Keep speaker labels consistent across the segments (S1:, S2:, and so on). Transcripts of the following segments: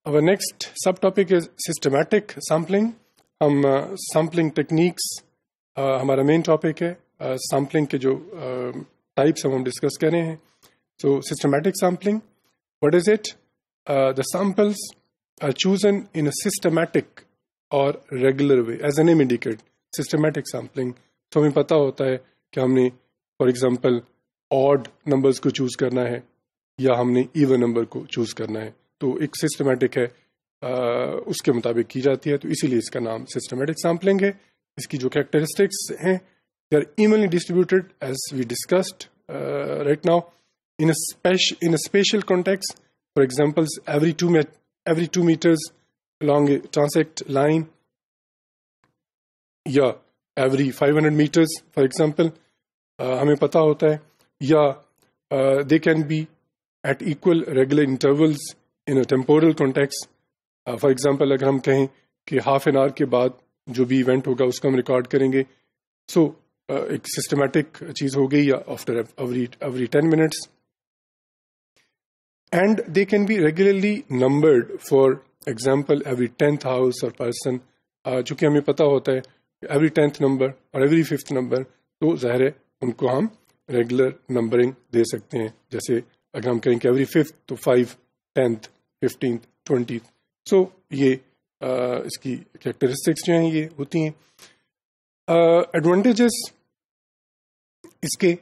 S1: Our next subtopic is systematic sampling. ہم sampling techniques ہمارا main topic ہے. Sampling کے جو ٹائپس ہم ڈسکس کر رہے ہیں. So systematic sampling, what is it? The samples are chosen in a systematic اور regular way. As a name indicate systematic sampling, تو ہمیں پتہ ہوتا ہے کہ ہم نے فار ایگزامپل آڈ نمبرز کو چوز کرنا ہے یا ہم نے ایون نمبر کو چوز کرنا ہے. تو ایک سسٹمیٹک ہے, اس کے مطابق کی جاتی ہے, تو اسی لیے اس کا نام سسٹمیٹک سیمپلنگ ہے. اس کی جو کریکٹرسٹکس ہیں, they are evenly distributed as we discussed right now in a special context. For example every 2 meters along a transect line, یا every 500 meters for example, ہمیں پتہ ہوتا ہے, یا they can be at equal regular intervals in a temporal context. For example اگر ہم کہیں کہ ہاف این آور کے بعد جو بھی ایونٹ ہوگا اس کو ہم ریکارڈ کریں گے, سو ایک سسٹمیٹک چیز ہو گئی, یا after every 10 minutes. And they can be regularly numbered, for example every 10th house اور پرسن. چونکہ ہمیں پتہ ہوتا ہے ایوری 10th نمبر اور ایوری 5th نمبر, تو ظاہر ہے ان کو ہم ریگولر نمبرنگ دے سکتے ہیں. جیسے اگر ہم کہیں کہ ایوری 5th تو 5, 10th, 15th, 20th. سو یہ اس کی کریکٹرسٹکس جو ہیں یہ ہوتی ہیں. ایڈوانٹیجز اس کے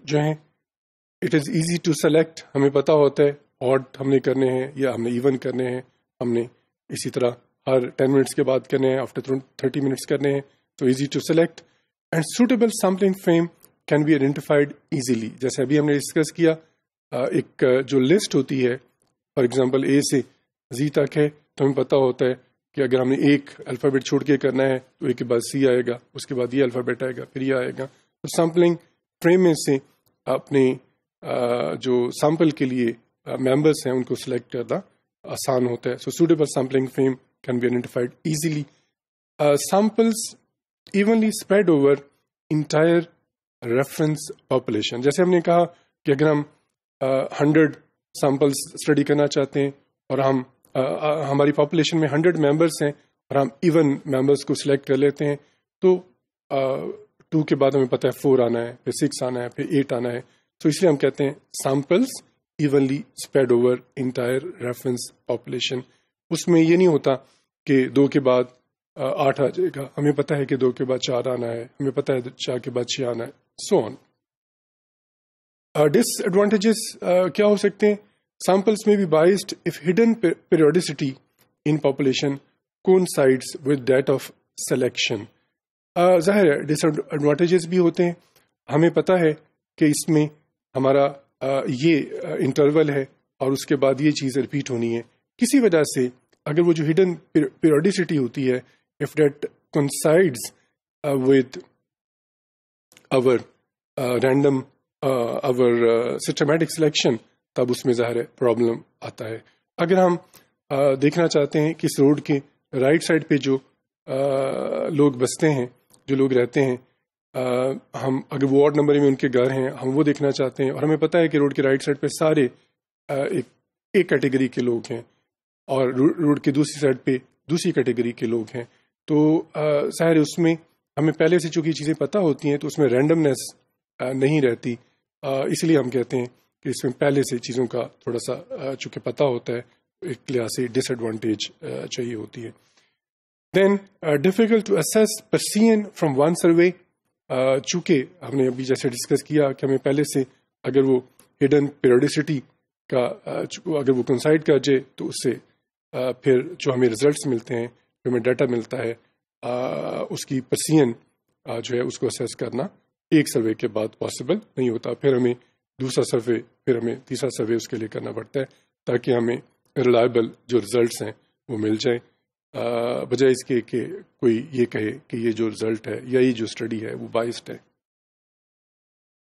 S1: جو ہیں, it is easy to select. ہمیں پتہ ہوتا ہے آڈ ہم نے کرنے ہیں یا ہم نے ایون کرنے ہیں. ہم نے اسی طرح ہر 10 minutes کے بعد کرنے ہیں, آفٹر 30 minutes کرنے ہیں, تو easy to select. And suitable sampling frame can be identified easily. جیسے ابھی ہم نے ڈسکس کیا, ایک جو لسٹ ہوتی ہے فار ایگزامپل اے سے زی تک ہے, تو ہمیں پتہ ہوتا ہے کہ اگر ہم نے ایک الفابیٹ چھوڑ کے کرنا ہے تو ایک کے بعد سی آئے گا, اس کے بعد یہ الفابیٹ آئے گا, پھر یہ آئے گا. تو سیمپلنگ فریم میں سے اپنے جو سیمپل کے لیے ممبرس ہیں ان کو سلیکٹ کرنا آسان ہوتا ہے. So suitable sampling frame can be identified easily. Samples evenly spread over entire reference population. جیسے ہم نے کہا کہ اگر ہم 100 سیمپلس اسٹڈی کرنا چاہتے ہیں اور ہماری پاپولیشن میں 100 ممبرس ہیں اور ہم ایون ممبرس کو سلیکٹ کر لیتے ہیں, تو 2 کے بعد ہمیں پتہ ہے 4 آنا ہے, پھر 6 آنا ہے, پھر 8 آنا ہے. تو اس لیے ہم کہتے ہیں samples evenly spread over entire reference population. اس میں یہ نہیں ہوتا کہ 2 کے بعد 8 آ جائے گا, ہمیں پتہ ہے کہ 2 کے بعد 4 آنا ہے, ہمیں پتہ ہے 4 کے بعد 6 آنا ہے, سو آن. ڈس ایڈوانٹیجز کیا ہو سکتے ہیں؟ Samples may be biased if hidden periodicity in population coincides with that of selection. ظاہر ہے ڈس ایڈوانٹیجز بھی ہوتے ہیں. ہمیں پتہ ہے کہ اس میں ہمارا یہ انٹرول ہے اور اس کے بعد یہ چیز رپیٹ ہونی ہے. کسی وجہ سے اگر وہ جو ہڈن پیریوڈیسٹی ہوتی ہے, if that coincides with our random our systematic selection, تب اس میں ظاہر ہے پرابلم آتا ہے. اگر ہم دیکھنا چاہتے ہیں کہ اس روڈ کے رائٹ سائڈ پہ جو لوگ بستے ہیں, جو لوگ رہتے ہیں, ہم اگر وہ وارڈ نمبر میں ان کے گھر ہیں, ہم وہ دیکھنا چاہتے ہیں, اور ہمیں پتہ ہے کہ روڈ کے رائٹ سائڈ پہ سارے ایک کیٹیگری کے لوگ ہیں اور روڈ کے دوسری سائڈ پہ دوسری کیٹیگری کے لوگ ہیں, تو ظاہر ہے اس میں ہمیں پہلے سے چونکہ چیزیں پتہ ہوتی ہیں تو اس میں رینڈمنیس نہیں رہتی. اس لیے ہم کہتے ہیں کہ اس میں پہلے سے چیزوں کا تھوڑا سا چونکہ پتہ ہوتا ہے, ایک لحاظ سے ڈس ایڈوانٹیج چاہیے ہوتی ہے. Then difficult to assess precision from one survey. چونکہ ہم نے ابھی جیسے ڈسکس کیا کہ ہمیں پہلے سے اگر وہ ہڈن پیریوڈیسٹی کا اگر وہ کنسائڈ کر جائے تو اس سے پھر جو ہمیں ریزلٹس ملتے ہیں, جو ہمیں ڈیٹا ملتا ہے, اس کی پرسین جو ہے اس کو اسیس کرنا ایک سروے کے بعد پاسبل نہیں ہوتا. پھر ہمیں دوسرا سروے, پھر ہمیں تیسرا سروے اس کے لیے کرنا پڑتا ہے تاکہ ہمیں ریلائبل جو ریزلٹس ہیں وہ مل جائیں, بجائے اس کے کہ کوئی یہ کہے کہ یہ جو رزلٹ ہے یا یہ جو اسٹڈی ہے وہ بائسڈ ہے.